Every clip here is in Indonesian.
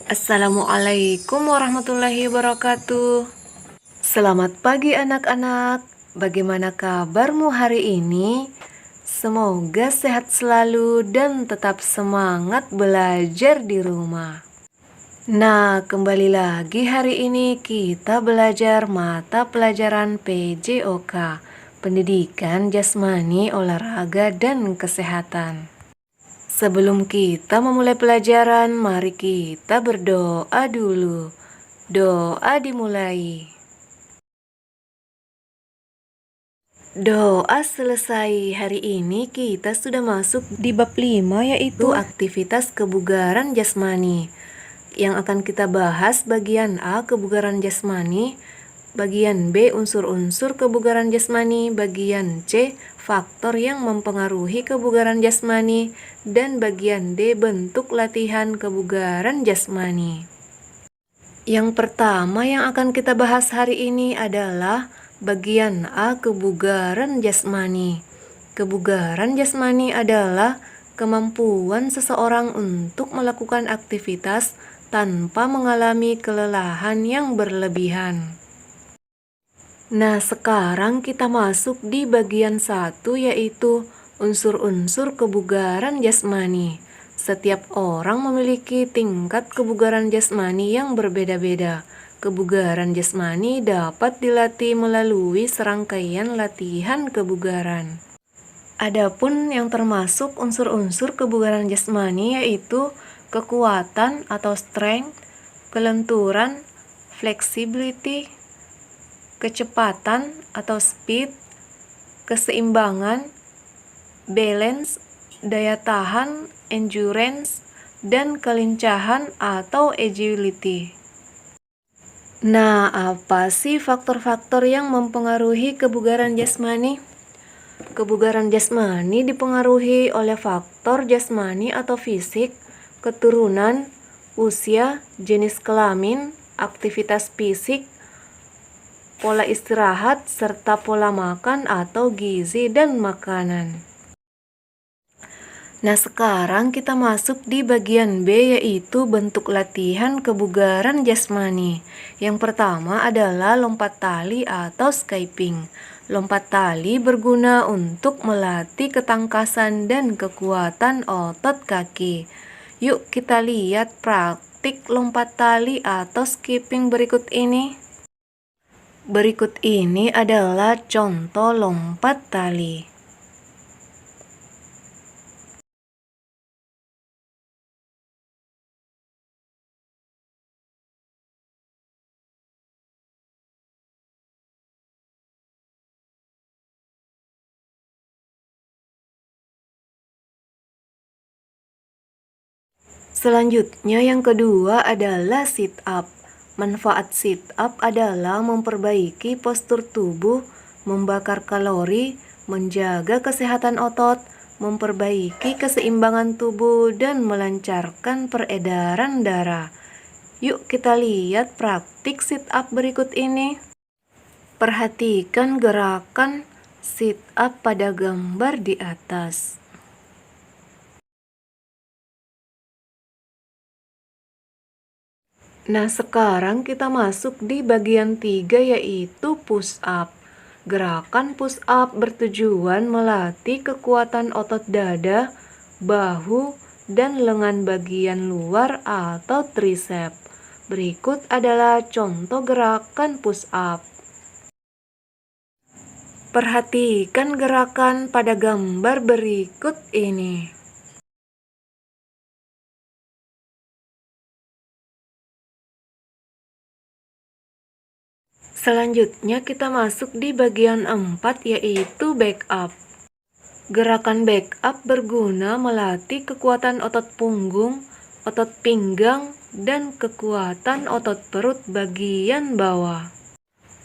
Assalamualaikum warahmatullahi wabarakatuh. Selamat pagi anak-anak. Bagaimana kabarmu hari ini? Semoga sehat selalu dan tetap semangat belajar di rumah. Nah, kembali lagi hari ini kita belajar mata pelajaran PJOK, Pendidikan Jasmani, Olahraga, dan Kesehatan. Sebelum kita memulai pelajaran, mari kita berdoa dulu. Doa dimulai. Doa selesai. Hari ini kita sudah masuk di bab 5, yaitu aktivitas kebugaran jasmani. Yang akan kita bahas bagian A, kebugaran jasmani, bagian B, unsur-unsur kebugaran jasmani, bagian C, faktor yang mempengaruhi kebugaran jasmani, dan bagian D, bentuk latihan kebugaran jasmani. Yang pertama yang akan kita bahas hari ini adalah bagian A, kebugaran jasmani. Kebugaran jasmani adalah kemampuan seseorang untuk melakukan aktivitas tanpa mengalami kelelahan yang berlebihan. Nah, sekarang kita masuk di bagian 1, yaitu unsur-unsur kebugaran jasmani. Setiap orang memiliki tingkat kebugaran jasmani yang berbeda-beda. Kebugaran jasmani dapat dilatih melalui serangkaian latihan kebugaran. Adapun yang termasuk unsur-unsur kebugaran jasmani yaitu kekuatan atau strength, kelenturan, flexibility, kecepatan atau speed, keseimbangan, balance, daya tahan, endurance, dan kelincahan atau agility. Nah, apa sih faktor-faktor yang mempengaruhi kebugaran jasmani? Kebugaran jasmani dipengaruhi oleh faktor jasmani atau fisik, keturunan, usia, jenis kelamin, aktivitas fisik, pola istirahat, serta pola makan atau gizi dan makanan. Nah, sekarang kita masuk di bagian B, yaitu bentuk latihan kebugaran jasmani. Yang pertama adalah lompat tali atau skipping. Lompat tali berguna untuk melatih ketangkasan dan kekuatan otot kaki. Yuk kita lihat praktik lompat tali atau skipping berikut ini. Berikut ini adalah contoh lompat tali. Selanjutnya yang kedua adalah sit up. Manfaat sit up adalah memperbaiki postur tubuh, membakar kalori, menjaga kesehatan otot, memperbaiki keseimbangan tubuh, dan melancarkan peredaran darah. Yuk kita lihat praktik sit up berikut ini. Perhatikan gerakan sit up pada gambar di atas. Nah, sekarang kita masuk di bagian 3, yaitu push up. Gerakan push up bertujuan melatih kekuatan otot dada, bahu, dan lengan bagian luar atau tricep. Berikut adalah contoh gerakan push up. Perhatikan gerakan pada gambar berikut ini. Selanjutnya kita masuk di bagian 4, yaitu back up. Gerakan back up berguna melatih kekuatan otot punggung, otot pinggang, dan kekuatan otot perut bagian bawah.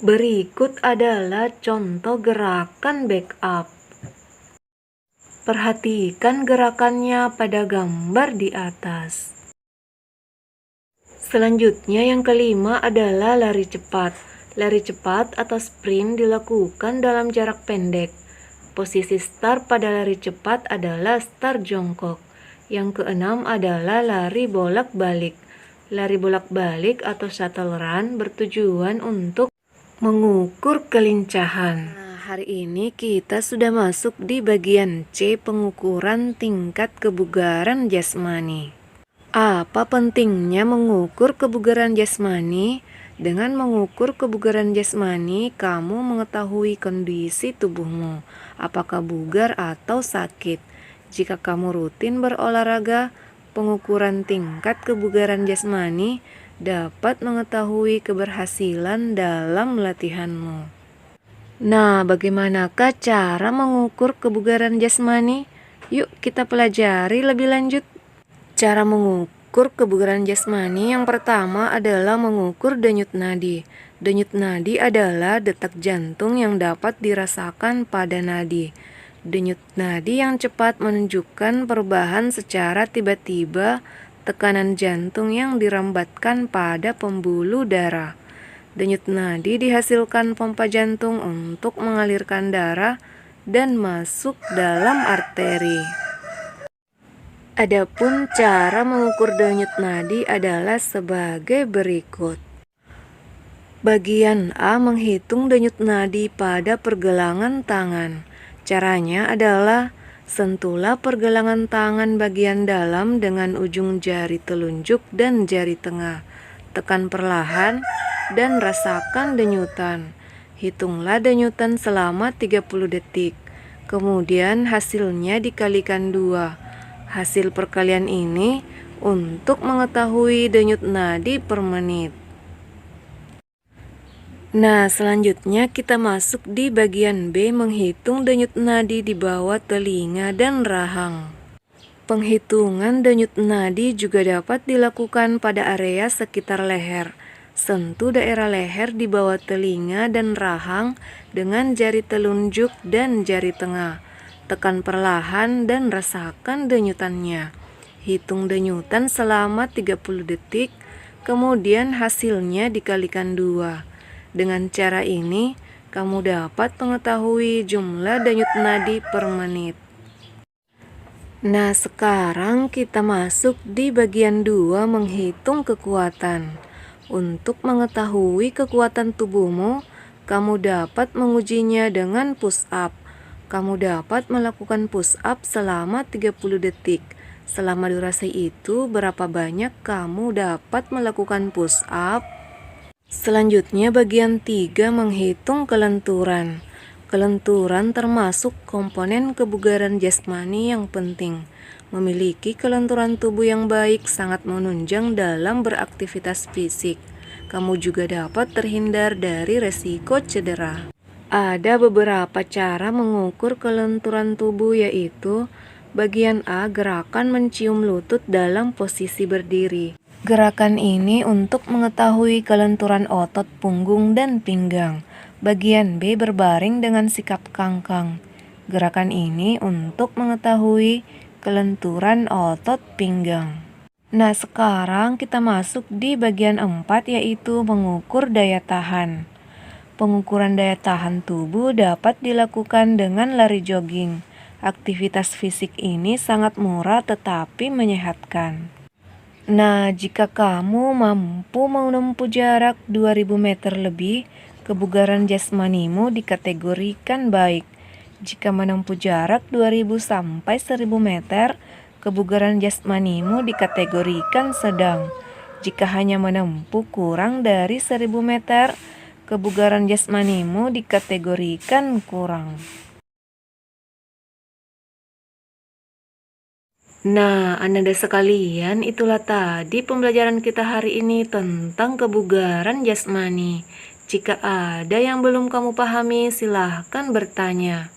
Berikut adalah contoh gerakan back up. Perhatikan gerakannya pada gambar di atas. Selanjutnya yang kelima adalah lari cepat. Lari cepat atau sprint dilakukan dalam jarak pendek. Posisi start pada lari cepat adalah start jongkok. Yang keenam adalah lari bolak-balik. Lari bolak-balik atau shuttle run bertujuan untuk mengukur kelincahan. Nah, hari ini kita sudah masuk di bagian C, pengukuran tingkat kebugaran jasmani. Apa pentingnya mengukur kebugaran jasmani? Dengan mengukur kebugaran jasmani, kamu mengetahui kondisi tubuhmu, apakah bugar atau sakit. Jika kamu rutin berolahraga, pengukuran tingkat kebugaran jasmani dapat mengetahui keberhasilan dalam latihanmu. Nah, bagaimanakah cara mengukur kebugaran jasmani? Yuk kita pelajari lebih lanjut. Cara mengukur kebugaran jasmani yang pertama adalah mengukur denyut nadi. Denyut nadi adalah detak jantung yang dapat dirasakan pada nadi. Denyut nadi yang cepat menunjukkan perubahan secara tiba-tiba tekanan jantung yang dirambatkan pada pembuluh darah. Denyut nadi dihasilkan pompa jantung untuk mengalirkan darah dan masuk dalam arteri. Adapun cara mengukur denyut nadi adalah sebagai berikut. Bagian A, menghitung denyut nadi pada pergelangan tangan. Caranya adalah sentuhlah pergelangan tangan bagian dalam dengan ujung jari telunjuk dan jari tengah. Tekan perlahan dan rasakan denyutan. Hitunglah denyutan selama 30 detik. Kemudian hasilnya dikalikan 2. Hasil perkalian ini untuk mengetahui denyut nadi per menit. Nah, selanjutnya kita masuk di bagian B, menghitung denyut nadi di bawah telinga dan rahang. Penghitungan denyut nadi juga dapat dilakukan pada area sekitar leher. Sentuh daerah leher di bawah telinga dan rahang dengan jari telunjuk dan jari tengah. Tekan perlahan dan rasakan denyutannya. Hitung denyutan selama 30 detik, kemudian hasilnya dikalikan 2. Dengan cara ini, kamu dapat mengetahui jumlah denyut nadi per menit. Nah, sekarang kita masuk di bagian 2, menghitung kekuatan. Untuk mengetahui kekuatan tubuhmu, kamu dapat mengujinya dengan push up. Kamu dapat melakukan push up selama 30 detik. Selama durasi itu, berapa banyak kamu dapat melakukan push up? Selanjutnya bagian 3, menghitung kelenturan. Kelenturan termasuk komponen kebugaran jasmani yang penting. Memiliki kelenturan tubuh yang baik sangat menunjang dalam beraktivitas fisik. Kamu juga dapat terhindar dari resiko cedera. Ada beberapa cara mengukur kelenturan tubuh, yaitu bagian A, gerakan mencium lutut dalam posisi berdiri. Gerakan ini untuk mengetahui kelenturan otot punggung dan pinggang. Bagian B, berbaring dengan sikap kangkang. Gerakan ini untuk mengetahui kelenturan otot pinggang. Nah, sekarang kita masuk di bagian 4, yaitu mengukur daya tahan. Pengukuran daya tahan tubuh dapat dilakukan dengan lari jogging. Aktivitas fisik ini sangat murah tetapi menyehatkan. Nah, jika kamu mampu menempuh jarak 2000 meter lebih, kebugaran jasmanimu dikategorikan baik. Jika menempuh jarak 2000 sampai 1000 meter, kebugaran jasmanimu dikategorikan sedang. Jika hanya menempuh kurang dari 1000 meter, kebugaran jasmanimu dikategorikan kurang. Nah, Ananda sekalian, itulah tadi pembelajaran kita hari ini tentang kebugaran jasmani. Jika ada yang belum kamu pahami, silahkan bertanya.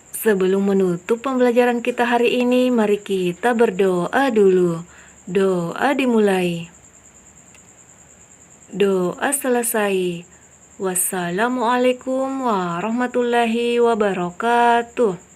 Sebelum menutup pembelajaran kita hari ini, mari kita berdoa dulu. Doa dimulai. Doa selesai. Wassalamualaikum warahmatullahi wabarakatuh.